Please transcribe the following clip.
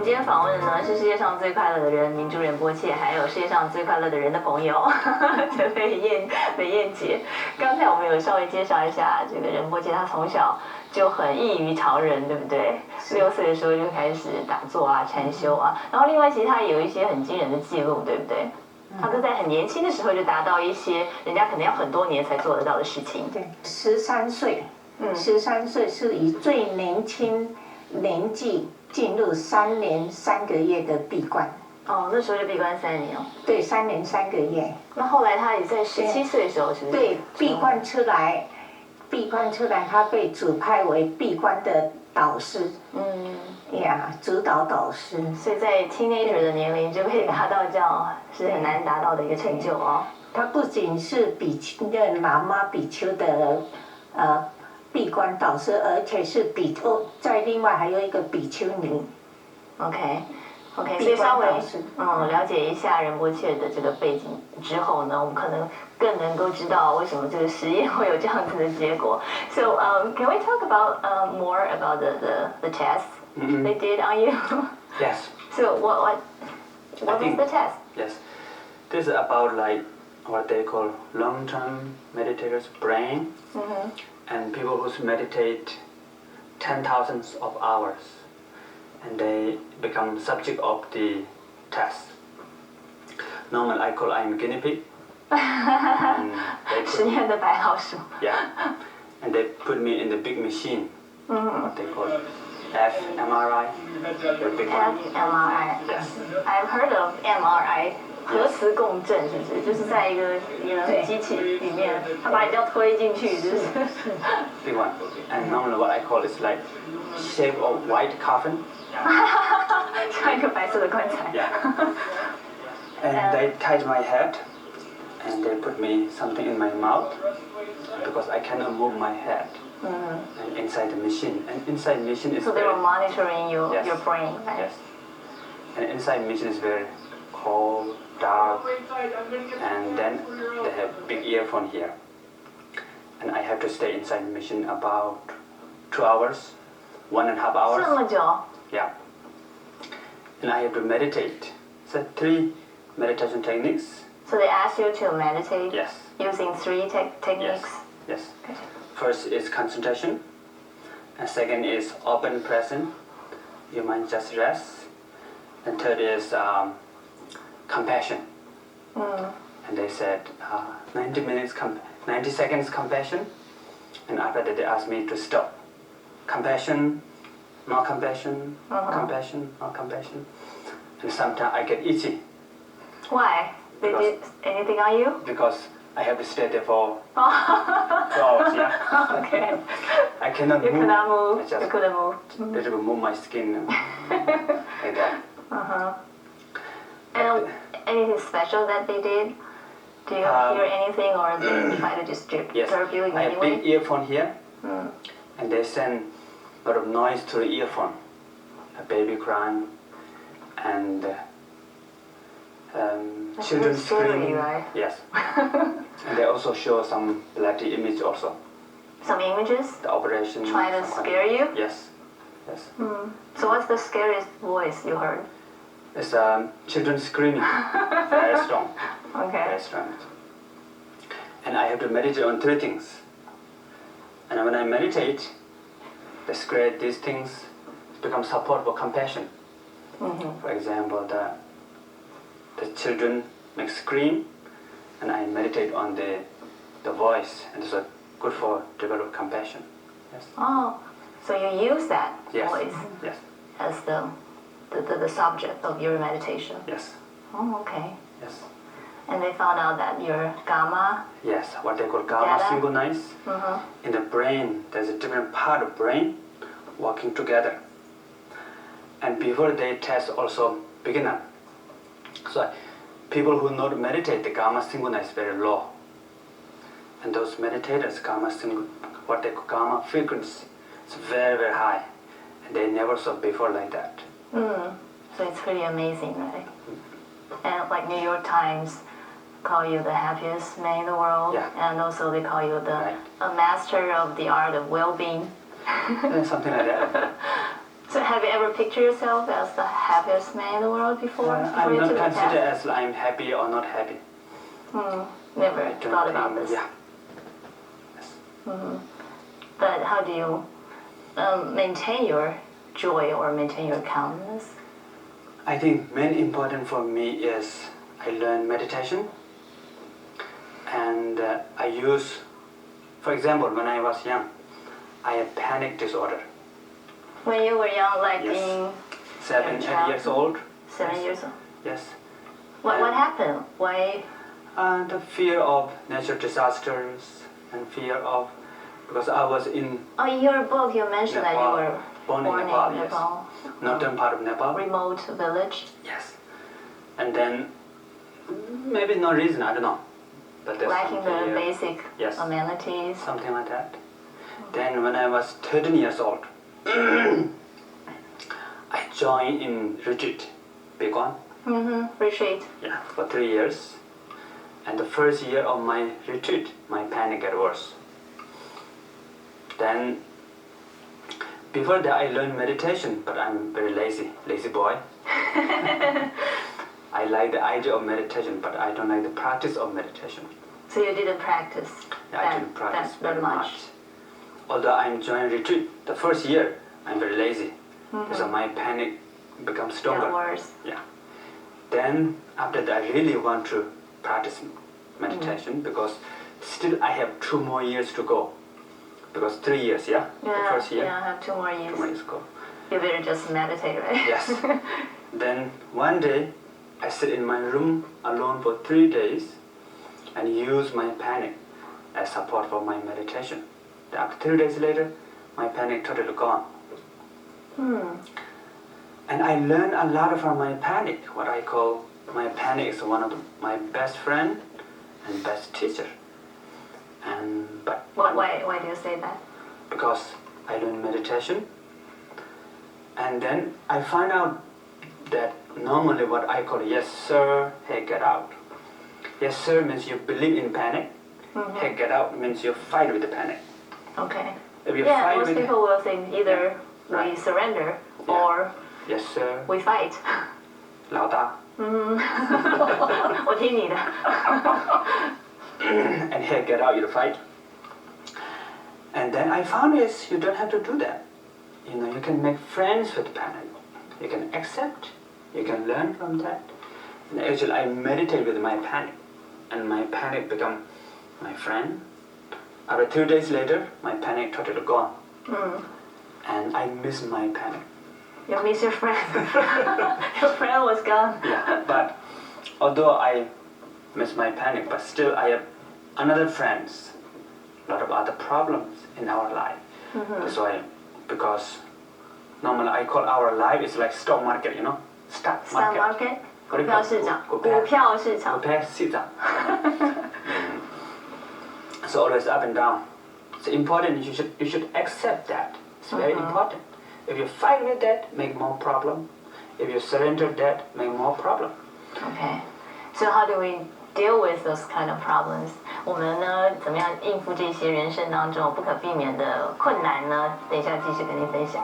今天访问的呢是世界上最快乐的人明珠仁波切，还有世界上最快乐的人的朋友美燕姐。刚才我们有稍微介绍一下这个仁波切，他从小就很异于常人，对不对？6岁的时候就开始打坐啊、禅修啊，然后另外其实他有一些很惊人的记录，对不对？他都在很年轻的时候就达到一些人家可能要很多年才做得到的事情。对，13岁，13岁是以最年轻年纪进入3年3个月的闭关。哦，那时候就闭关3年哦。对，3年3个月。那后来他也在17岁的时候，是不是？对，闭关出来，他被指派为闭关的导师。指导导师。所以在 teenager 的年龄就可以达到这样，是很难达到的一个成就哦。他不仅是比丘的喇嘛比丘的闭关导师，而且是在另外还有一个比丘尼。OK， 所以稍微了解一下仁波切的这个背景之后呢，我们可能更能够知道为什么这个实验会有这样子的结果。So can we talk about more about the test they did on you? Yes. So what was the test? Yes, this is about like what they call long-term meditators' brain, and people who meditate 10,000s of hours, and they become subject of the test. Normally, I'm guinea pig. 实验的白老鼠。Yeah, and they put me in the big machine, what they call fMRI. fMRI. Yes. I've heard of MRI. 核磁共振是不是？就是在一个机器里面，他把你这样推进去，就是。Big one. And normally what I call is like shape of white coffin. 像一个白色的棺材。Yeah. And they tied my head, and they put me something in my mouth because I cannot move my head. And inside the machine, and inside the machine is. So they were monitoring your brain, right? Yes. And inside the machine is very cold, dark, and then they have big earphone here, and I have to stay inside the machine about 2 hours, 1.5 hours. 这么久？ Yeah. And I have to meditate. So 3 meditation techniques. So they ask you to meditate. Yes. Using 3 techniques. Yes. First is concentration, and second is open present. Your mind just rests. And third is compassion. And they said 90 seconds compassion, and after that they asked me to stop. Compassion, more compassion, compassion, more compassion. And sometimes I get itchy. Why? They did anything on you? Because I have to stay there for 2 hours, yeah. Okay. I cannot You move. cannot move. I just You couldn't move. They will move my skin like that. And anything special that they did? Do you hear anything, or they try to disturb you in I any have way? big earphone here, and they send a lot of noise to the earphone. A baby crying, and children scary, screaming. right? Yes. And they also show some bloody image also. Some images? The operation. Try to scare you? Yes. Yes. So what's the scariest voice you heard? It's children screaming. Very strong. Okay. Very strong. And I have to meditate on 3 things. And when I meditate, these things become support for compassion. For example, the children make scream, and I meditate on the voice, and it's good for develop compassion. Yes. Oh, so you use that Yes. voice Yes. as the subject of your meditation? Yes. Oh, okay. Yes. And they found out that your gamma. Yes. What they call gamma Data. synchronize. In the brain, there's a different part of brain working together. And before they test also beginner. So people who know to meditate, the gamma synchronize very low. And those meditators, what they call gamma frequency, it's very, very high. And they never saw before like that. So it's pretty amazing, right? And like New York Times call you the happiest man in the world. Yeah. And also they call you Right. a master of the art of well-being. Something like that. So have you ever pictured yourself as the happiest man in the world before? I'm not considered as I'm happy or not happy. Never thought about this. Yeah. Yes. But how do you maintain your joy or maintain your calmness? I think main important for me is I learn meditation, and I use, for example, when I was young, I had panic disorder. When you were young, like Yes. in 7, 8 years old. 7 years old. Yes. What happened? Why? The fear of natural disasters and fear of, because I was in Oh, in your book you mentioned that you were born in Nepal, yes. Northern part of Nepal. Remote village. Yes. And then maybe no reason, I don't know. But there's Lacking the something, basic yes, amenities. something like that. Then when I was 13 years old, I joined in retreat, big one. Retreat. Yeah, for 3 years. And the first year of my retreat, my panic got worse. Then, before that I learned meditation, but I'm very lazy boy. I like the idea of meditation, but I don't like the practice of meditation. So you didn't practice Yeah, I didn't practice that very much. much. Although I'm joining retreat, the first year, I'm very lazy. So my panic becomes stronger. Got worse. Yeah. Then after that, I really want to practice meditation because still I have 2 more years to go. Because 3 years, yeah? The first year. Yeah, I have 2 more years. 2 more years to go. You better just meditate, right? Yes. Then one day, I sit in my room alone for 3 days and use my panic as support for my meditation. Then after 3 days later, my panic totally gone. And I learned a lot from my panic. What I call my panic is one of my best friend and best teacher. But why do you say that? because I learned meditation, and then I find out that normally what I call yes sir, hey get out. Yes sir means you believe in panic. Hey get out means you fight with the panic. Okay. If you Yeah, fight most with people will think either we Right. surrender Yeah. or yes sir, we fight. 老大我听你的。 and hey get out, you fight. And then I found is you don't have to do that. You can make friends with panic. You can accept. You can learn from that. And actually, I meditate with my panic, and my panic become my friend. After 2 days later, my panic totally gone, and I miss my panic. You miss your friend. Your friend was gone. Yeah, but although I miss my panic, but still I have another friends, a lot of other problems in our life. That's why, because normally I call our life is like stock market, stock Stock market. market. 股票市场。股股票市场。 市场. So always up and down. It's important. You should accept that. It's very important. If you fight with that, make more problem. If you surrender that, make more problem. Okay. So how do we deal with those kind of problems? 我们呢，怎么样应付这些人生当中不可避免的困难呢？等一下继续跟您分享。